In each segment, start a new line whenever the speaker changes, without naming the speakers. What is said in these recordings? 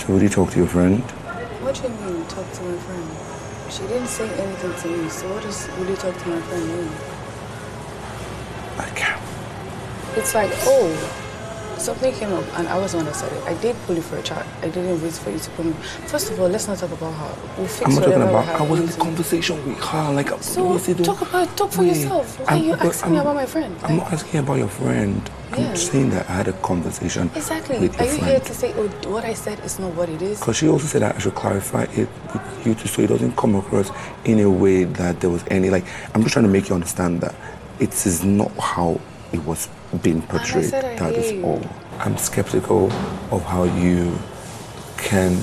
So would you talk to your friend?
What do you mean, talk to my friend? She didn't say anything to me, so what does will you talk to my friend mean?
I can't.
It's like, oh, something came up and I was the one that said it. I did pull you for a chat. I didn't wait for you to pull me. First of all, let's not talk about her. We'll fix
I'm not talking
whatever
about, I was in the conversation with her, like...
So, talk for yourself. Why are you asking me about my friend?
I'm not asking about your friend.
Yeah.
I'm saying that I had a conversation
exactly.
with your
Are you
friend.
here to say, oh, what I said is not what it is?
Because she also said that I should clarify it with you too, so it doesn't come across in a way that there was any, like, I'm just trying to make you understand that it is not how it was being portrayed. That is all. I'm skeptical of how you can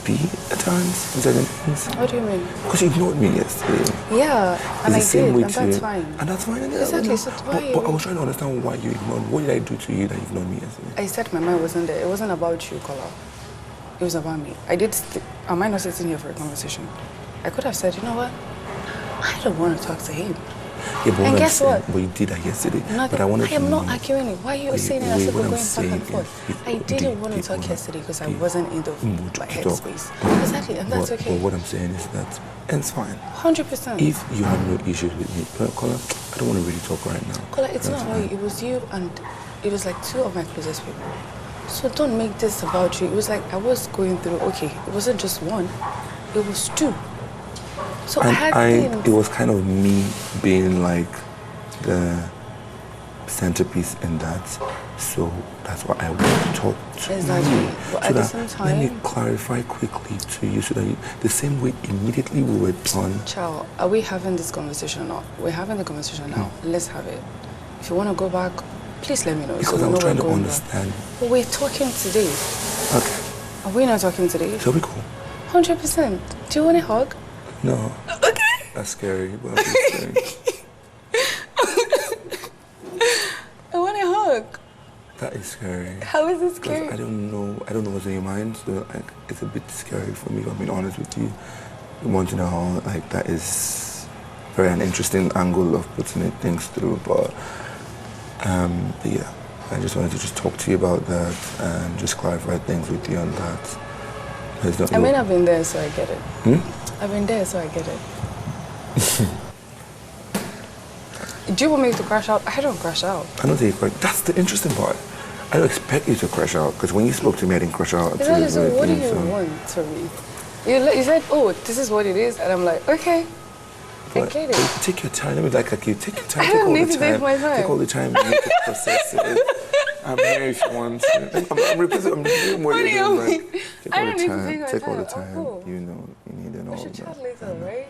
be at times in certain things.
What do you mean?
Because you ignored me yesterday.
Yeah, and I did, and that's fine.
And that's fine.
Exactly, so why
but I was trying to understand why you ignored me. What did I do to you that you ignored me yesterday?
I said my mind wasn't there. It wasn't about you, Kola. It was about me. Am I not sitting here for a conversation? I could have said, you know what? I don't want to talk to him.
Yeah, but
and guess what?
But you did that yesterday.
Nothing.
But I
am not arguing it. Why are you saying it as if we're going back and forth? I didn't want to talk yesterday because I wasn't in my headspace. Exactly, and that's okay.
But what I'm saying is that it's fine.
100%.
If you have no issues with me, Kola, I don't want to really talk right now.
Kola, it's not about you. It was you and it was like two of my closest people. So don't make this about you. It was like I was going through, okay, it wasn't just one, it was two. So
and it was kind of me being like the centerpiece in that. So that's why I want to talk to you.
Exactly. But
so
at the same time,
let me clarify quickly to you so that the same way immediately we were done.
Chow, are we having this conversation or not? We're having the conversation now. Let's have it. If you want to go back, please let me know.
Because I'm trying to understand.
But we're talking today.
Okay.
Are we not talking today?
Shall we go?
100%. Do you want a hug?
No.
Okay.
That's scary, but it's scary.
I want a hug.
That is scary.
How is it scary?
I don't know what's in your mind, so like, it's a bit scary for me, if I'm being honest with you. You want to know how, like, that is very an interesting angle of putting things through, but yeah, I just wanted to just talk to you about that and just clarify things with you on that.
I mean, I've been there, so I get it. I've been there, so I get it. Do you want me to crash out? I don't crash out.
I don't think you crash. That's the interesting part. I don't expect you to crash out, because when you spoke to me, I didn't crash out.
Exactly, so what do you want from me? You said, oh, this is what it is, and I'm like, okay. I get it.
Take your time. Let me like you. Take your time.
I don't need to take my time.
Take all the time and you can process it. I'm here if you want to. I'm doing what you're doing. Take all the time. Take all the time. You know, you need it all.
We should chat later, right?